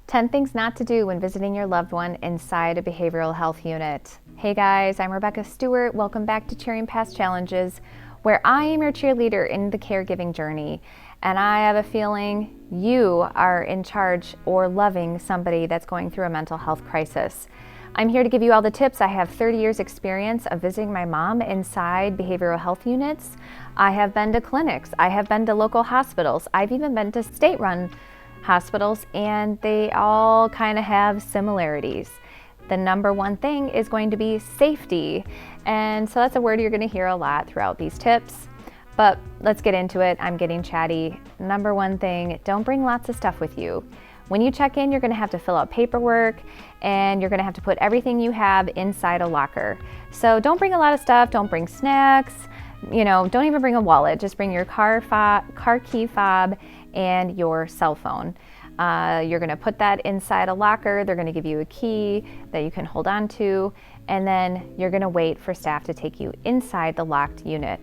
10 things not to do when visiting your loved one inside a behavioral health unit. Hey guys, I'm Rebecca Stewart. Welcome back to Cheering Past Challenges, where I am your cheerleader in the caregiving journey. And I have a feeling you are in charge or loving somebody that's going through a mental health crisis. I'm here to give you all the tips. I have 30 years experience of visiting my mom inside behavioral health units. I have been to clinics. I have been to local hospitals. I've even been to state-run hospitals, and they all kind of have similarities. The number one thing is going to be safety. And so that's a word you're going to hear a lot throughout these tips. But let's get into it. I'm getting chatty. Number one thing, don't bring lots of stuff with you. When you check in, you're going to have to fill out paperwork, and you're going to have to put everything you have inside a locker. So don't bring a lot of stuff. Don't bring snacks. Don't even bring a wallet. Just bring your car key fob and your cell phone. You're going to put that inside a locker. They're going to give you a key that you can hold on to, and then you're going to wait for staff to take you inside the locked unit.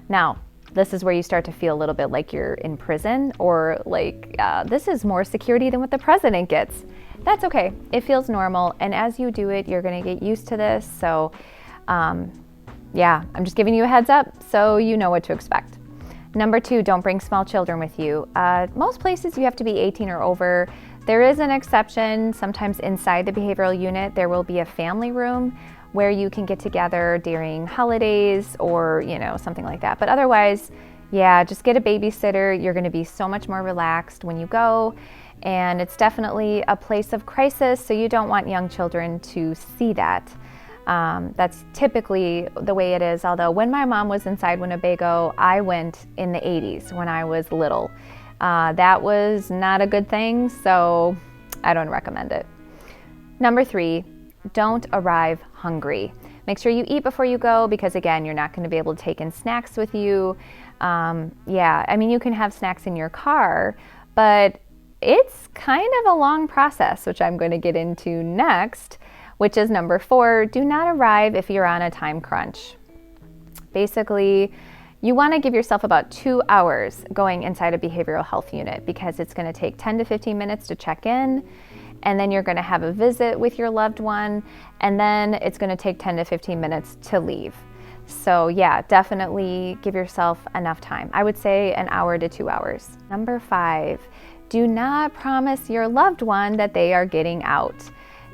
Now, this is where you start to feel a little bit like you're in prison, or like this is more security than what the president gets. That's okay. It feels normal, and as you do it, you're going to get used to this. So, I'm just giving you a heads up so you know what to expect. Number two, don't bring small children with you. Most places you have to be 18 or over. There is an exception. Sometimes inside the behavioral unit, there will be a family room where you can get together during holidays or, something like that. But otherwise, just get a babysitter. You're going to be so much more relaxed when you go. And it's definitely a place of crisis, so you don't want young children to see that. That's typically the way it is. Although when my mom was inside Winnebago, I went in the 80s when I was little. That was not a good thing, so I don't recommend it. Number three, don't arrive hungry. Make sure you eat before you go, because again, you're not going to be able to take in snacks with you. You can have snacks in your car, but it's kind of a long process, which I'm going to get into next, which is number four, do not arrive if you're on a time crunch. Basically, you want to give yourself about 2 hours going inside a behavioral health unit, because it's going to take 10 to 15 minutes to check in, and then you're going to have a visit with your loved one, and then it's going to take 10 to 15 minutes to leave. So definitely give yourself enough time. I would say an hour to 2 hours. Number five, do not promise your loved one that they are getting out.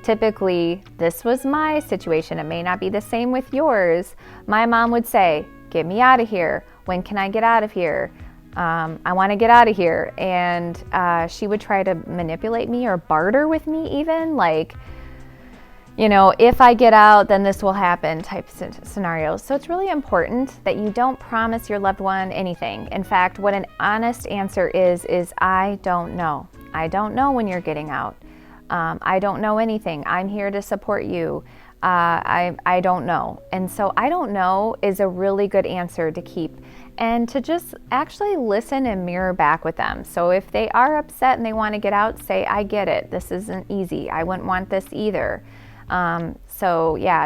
Typically, this was my situation. It may not be the same with yours. My mom would say, "Get me out of here. When can I get out of here? I want to get out of here." And she would try to manipulate me or barter with me even, like, if I get out, then this will happen type scenarios. So it's really important that you don't promise your loved one anything. In fact, what an honest answer is I don't know. I don't know when you're getting out. I don't know anything. I'm here to support you. I don't know. And so I don't know is a really good answer to keep, and to just actually listen and mirror back with them. So if they are upset and they want to get out, say, "I get it. This isn't easy. I wouldn't want this either."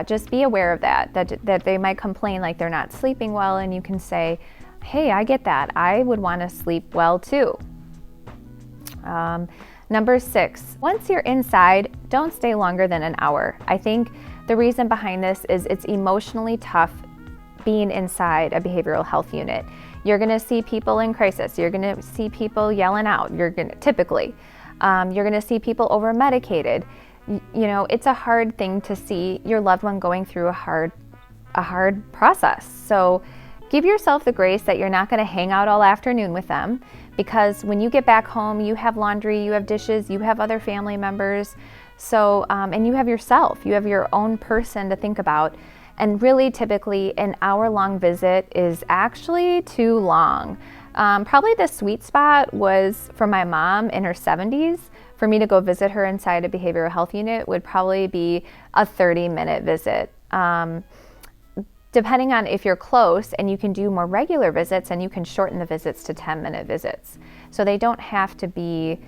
Just be aware of that they might complain like they're not sleeping well, and you can say, "Hey, I get that. I would want to sleep well too." Number six, once you're inside, don't stay longer than an hour. I think the reason behind this is it's emotionally tough being inside a behavioral health unit. You're going to see people in crisis. You're going to see people yelling out. You're going to see people over medicated. It's a hard thing to see your loved one going through a hard process. So give yourself the grace that you're not going to hang out all afternoon with them, because when you get back home, you have laundry, you have dishes, you have other family members. So, and you have yourself, you have your own person to think about. And really, typically, an hour-long visit is actually too long. Probably the sweet spot was for my mom in her 70s. For me to go visit her inside a behavioral health unit would probably be a 30-minute visit. Depending on if you're close and you can do more regular visits, and you can shorten the visits to 10-minute visits. So they don't have to be,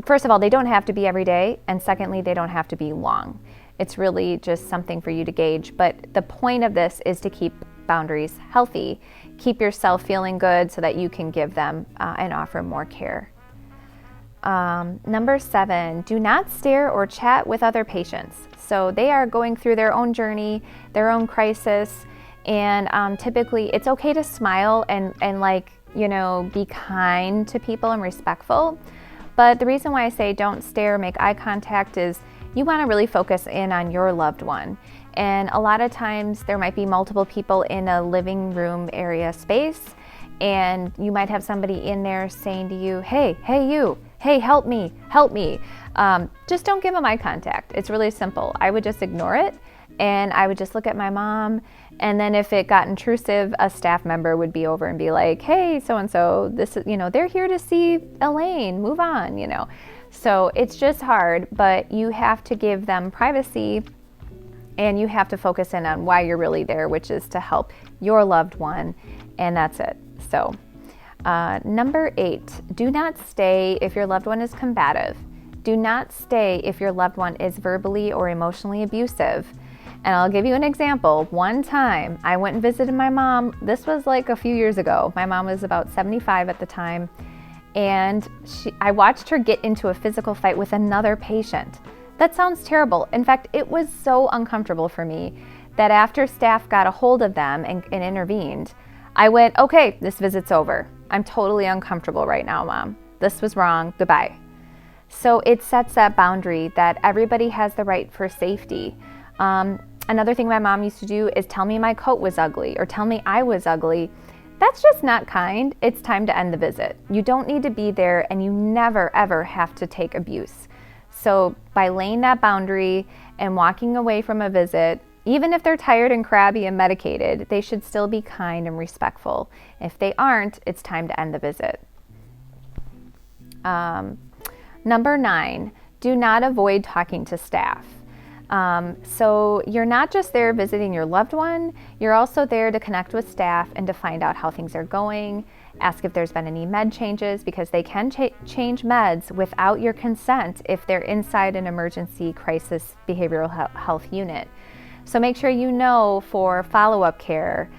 first of all, they don't have to be every day, and secondly, they don't have to be long. It's really just something for you to gauge. But the point of this is to keep boundaries healthy, keep yourself feeling good so that you can give them and offer more care. Number 7, do not stare or chat with other patients. So they are going through their own journey, their own crisis, and typically it's okay to smile and be kind to people and respectful. But the reason why I say don't stare, make eye contact is you want to really focus in on your loved one. And a lot of times there might be multiple people in a living room area space, and you might have somebody in there saying to you, hey, you, hey, help me. Just don't give them eye contact. It's really simple. I would just ignore it, and I would just look at my mom. And then if it got intrusive, a staff member would be over and be like, hey, so-and-so, this is, they're here to see Elaine, move on, So it's just hard, but you have to give them privacy, and you have to focus in on why you're really there, which is to help your loved one, and that's it. So number 8, do not stay if your loved one is combative. Do not stay if your loved one is verbally or emotionally abusive. And I'll give you an example. One time I went and visited my mom. This was like a few years ago. My mom was about 75 at the time. And I watched her get into a physical fight with another patient. That sounds terrible. In fact, it was so uncomfortable for me that after staff got a hold of them and intervened, I went, okay, this visit's over. I'm totally uncomfortable right now, Mom. This was wrong. Goodbye. So it sets that boundary that everybody has the right for safety. Another thing my mom used to do is tell me my coat was ugly or tell me I was ugly. That's just not kind. It's time to end the visit. You don't need to be there, and you never, ever have to take abuse. So by laying that boundary and walking away from a visit, even if they're tired and crabby and medicated, they should still be kind and respectful. If they aren't, it's time to end the visit. Number 9, do not avoid talking to staff. So you're not just there visiting your loved one, you're also there to connect with staff and to find out how things are going, ask if there's been any med changes, because they can change meds without your consent if they're inside an emergency crisis behavioral health unit. So make sure you know for follow-up care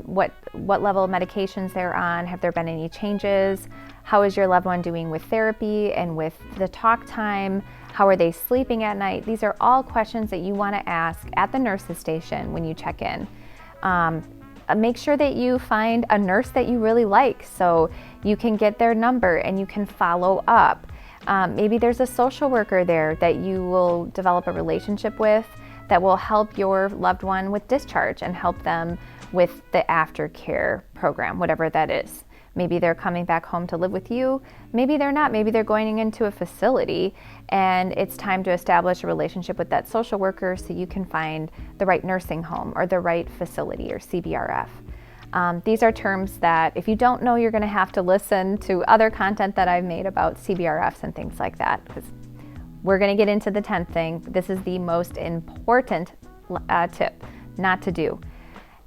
what level of medications they're on, have there been any changes, how is your loved one doing with therapy and with the talk time, how are they sleeping at night? These are all questions that you want to ask at the nurse's station when you check in. Make sure that you find a nurse that you really like so you can get their number and you can follow up. Maybe there's a social worker there that you will develop a relationship with that will help your loved one with discharge and help them with the aftercare program, whatever that is. Maybe they're coming back home to live with you. Maybe they're not. Maybe they're going into a facility, and it's time to establish a relationship with that social worker so you can find the right nursing home or the right facility or CBRF. These are terms that if you don't know, you're going to have to listen to other content that I've made about CBRFs and things like that, because we're going to get into the 10th thing. This is the most important tip not to do,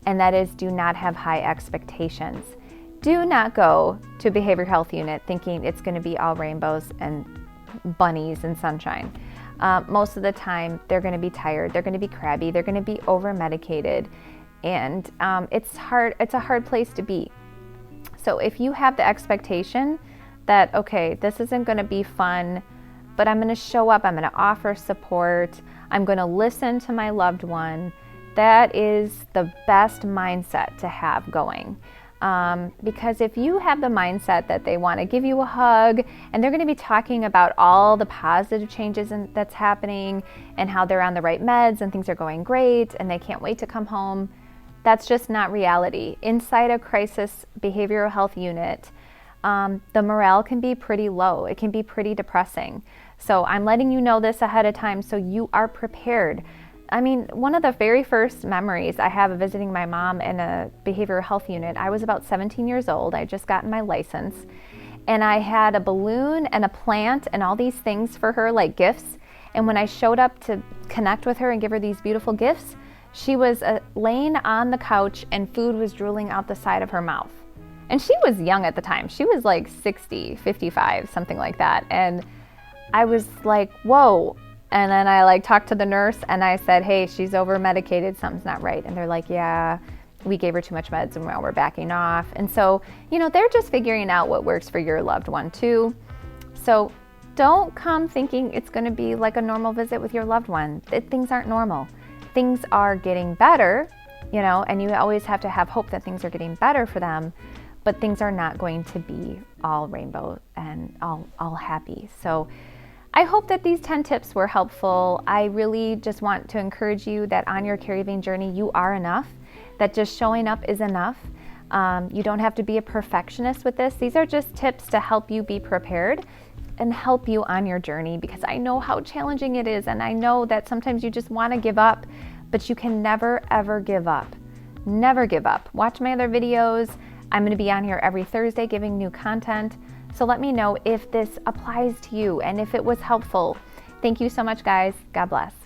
and that is do not have high expectations. Do not go to a behavioral health unit thinking it's going to be all rainbows and bunnies and sunshine. Most of the time, they're going to be tired, they're going to be crabby, they're going to be over-medicated, and it's a hard place to be. So if you have the expectation that, okay, this isn't going to be fun, but I'm going to show up, I'm going to offer support, I'm going to listen to my loved one, that is the best mindset to have going. Because if you have the mindset that they want to give you a hug and they're going to be talking about all the positive changes that's happening and how they're on the right meds and things are going great and they can't wait to come home, that's just not reality. Inside a crisis behavioral health unit, the morale can be pretty low. It can be pretty depressing. So I'm letting you know this ahead of time so you are prepared. I mean, one of the very first memories I have of visiting my mom in a behavioral health unit, I was about 17 years old. I had just gotten my license, and I had a balloon and a plant and all these things for her, like gifts. And when I showed up to connect with her and give her these beautiful gifts, she was laying on the couch and food was drooling out the side of her mouth. And she was young at the time. She was like 60, 55, something like that. And I was like, whoa. And then I talked to the nurse and I said, hey, she's over medicated, something's not right. And they're like, yeah, we gave her too much meds and now we're backing off. And so, they're just figuring out what works for your loved one too. So don't come thinking it's going to be like a normal visit with your loved one. Things aren't normal. Things are getting better, and you always have to have hope that things are getting better for them, but things are not going to be all rainbow and all happy. So I hope that these 10 tips were helpful. I really just want to encourage you that on your caregiving journey, you are enough, that just showing up is enough. You don't have to be a perfectionist with this. These are just tips to help you be prepared and help you on your journey, because I know how challenging it is, and I know that sometimes you just want to give up, but you can never ever give up. Never give up. Watch my other videos. I'm going to be on here every Thursday giving new content. So let me know if this applies to you and if it was helpful. Thank you so much, guys. God bless.